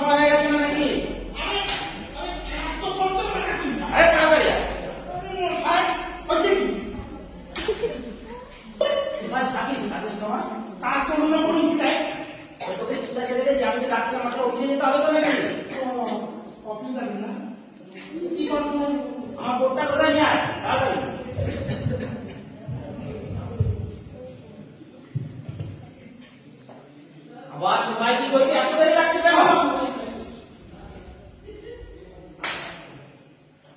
সময় হয়ে গেছে নাকি? আরে তাড়াতাড়ি থাকিস কাজের সময় কাজ করুন না করুন কি তাই তোদের চিন্তা ছেড়ে যে আমি যে ডাক্তার মাত্র অফিসে যেতে হবে তো নাকি? অফিস যাবি না কি করবো? আমার বোর্ডটা কোথায় নিয়ে আয় তাড়াতাড়ি। আবার কোথায় কি বলছি? এত দেরি লাগছে কেন?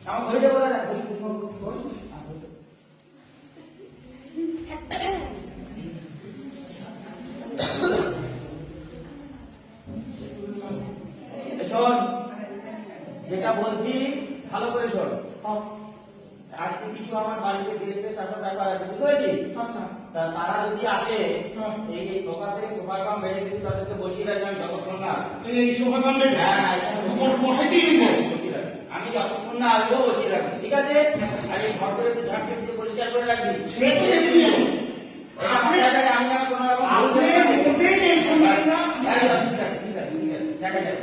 আমার ঘড়িটা কোথায় রাখ? শোন, যেটা বলছি ভালো করে শোন। আজকে কিছু আমার বাড়িতে গেস্টের সাথে ব্যাপার আছে, বুঝতে পেরেছিস? আচ্ছা, তারা যদি আসে এই সোফা থেকে সোফা কাম বেড়ে কিন্তু তাদেরকে বসিয়ে রাখি আমি যতক্ষণ না এই সোফা কাম বেড়ে বসিয়ে রাখি আমি যতক্ষণ না আসবো বসিয়ে রাখি, ঠিক আছে? আর এই ঘর করে একটু ঝাড়ঝাড় দিয়ে পরিষ্কার করে রাখবি। আমি আর কোনো রকম ঠিক আছে দেখা যাবে।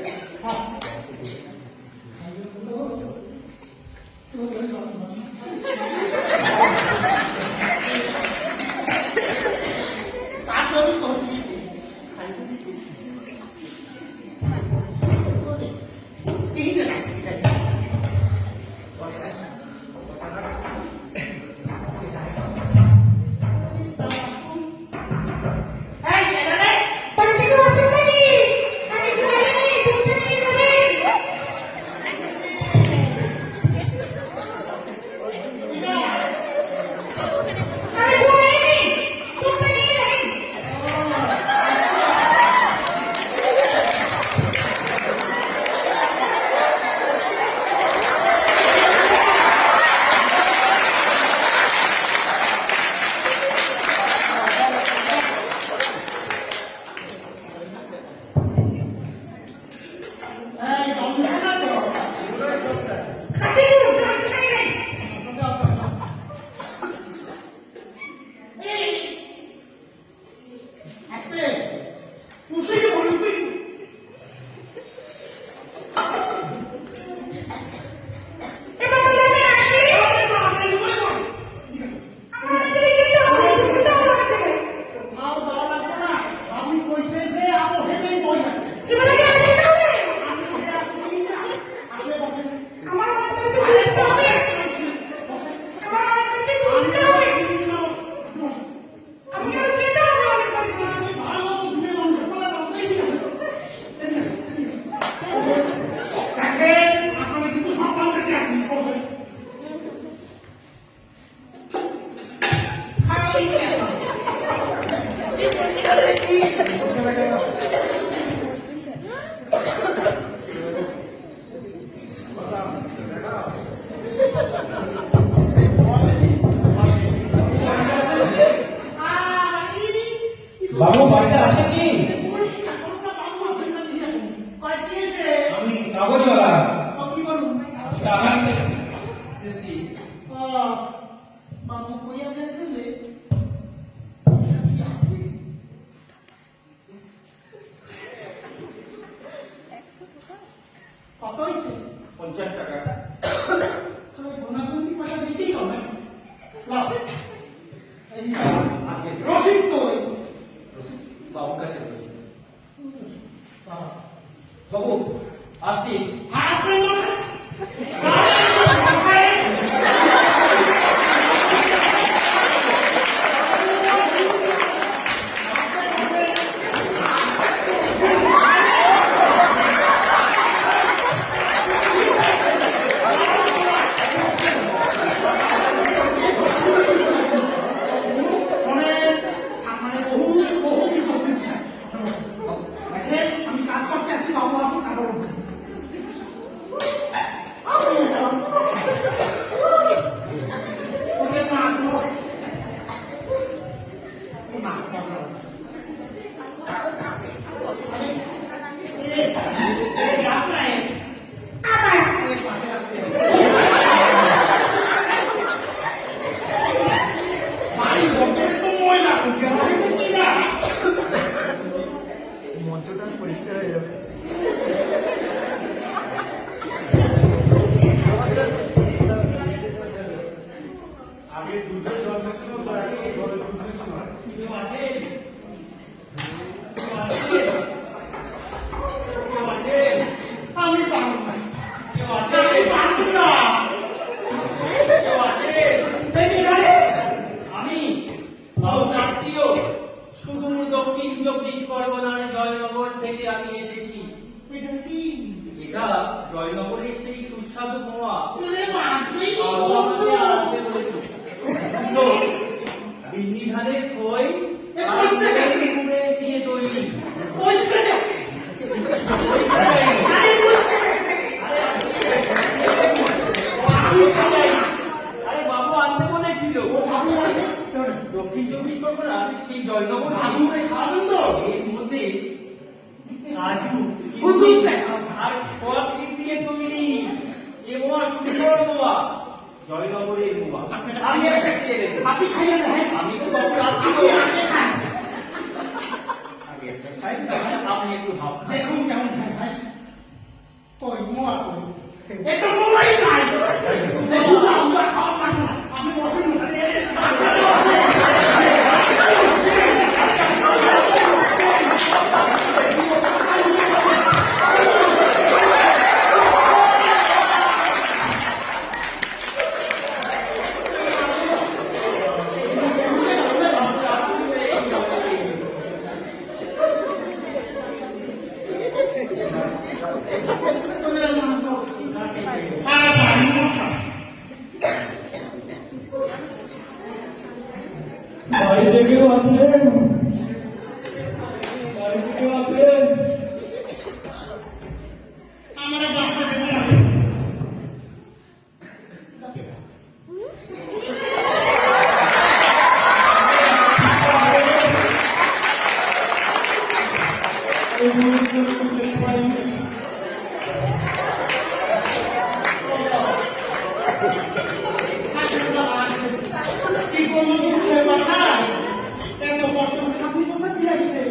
বাবু বাড়িতে আছে কি? আমি কাগজওয়ালা বাবু কইয়া গেছিলে কত হয়েছে? 50 টাকা। ঘনাগুন্তি পয়সা দিতেই হবে। রসিদ তো বাবুর কাছে বাবু আসছি। আসবেন না মঞ্চটা পরিষ্কার হয়ে যাবে। জয়নগর থেকে আমি এসেছি। এটা কি? এটা জয়নগরের সেই সুস্বাদু মোয়া। ওরে বাপরে, আল্লাহ আমাকে আনতে বলেছিল। বিন্নি ধানের খই আর গুড়ে দিয়ে তৈরি। পয়সা গেছে। আরে বাবু আনতে বলেছিল। বাবু আছে? দক্ষিণ চব্বিশ পরগনার সেই জয়নগর বাবু রে খাবেন তো? এর মধ্যে কাজু হুজুর আর কফি দিয়ে তৈরি। এ মোয়া সুন্দর মোয়া, জয়নগরের মোয়া। আমি একটা খেয়ে দেখি। আপনি খাইয়ে দেখেন। আমি তো বাবু আপনি আগে খান। আগে একটা খাই, আপনি একটু ভাব খান। দেখুন কেমন খায় ভাই। ওই মোয়া কই? এটা মোয়াই নাই। উদা উদা খাওয়া পারবো না। আপনি বসুন না। বাড়িতে কেউ আছেন? বাড়িতে কেউ আছেন? আমরা বাসা দেবো না। এই মুহূর্তে বুঝতে পারিনি। কি করলো দুঃখের বাসায়? এত কষ্ট করে আপনি কোথায় দিয়ে আসছেন?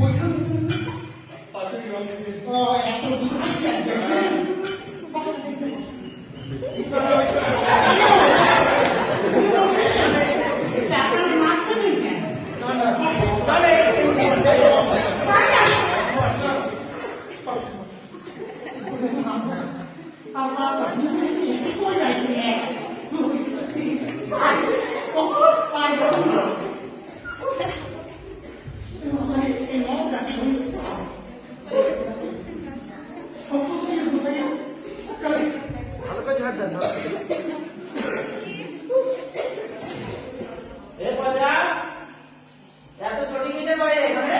ওইখান থেকে পাশে কেউ আছে? ও, এত দূর আসতে আসছেন? আপনারা মারতে নেই কেন? এ পচা, এত ছড়ি কিসের বাইরে এখানে?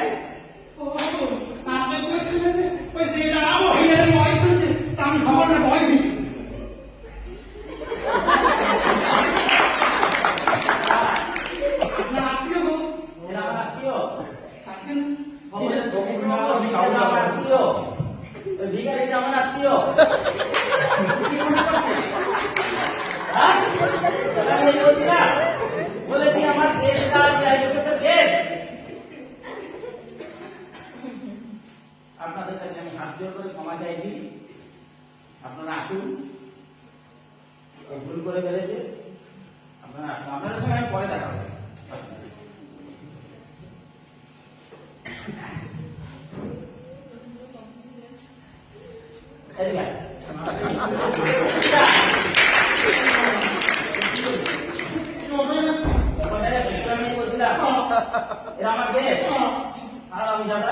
এরা আমার আত্মীয়। ভগবানের ভিখারিটা আমার আত্মীয়। ওই ভিখারিটা আমার আত্মীয়। হ্যাঁ? আমি এই বলছি না? বলেছি আমার দেশ কাজ চাই, এটা তো দেশ। আপনাদের কাছে আমি হাত জোর করে ক্ষমা চাইছি। আপনারা আসুন, ও ভুল করে ফেলেছে। আপনারা আসুন, আপনাদের সঙ্গে আমি পরে দেখা হবে। এদিকে আয়। ওখানে আমি বলছিলাম, এরা আমার দেশ আর আমি যারা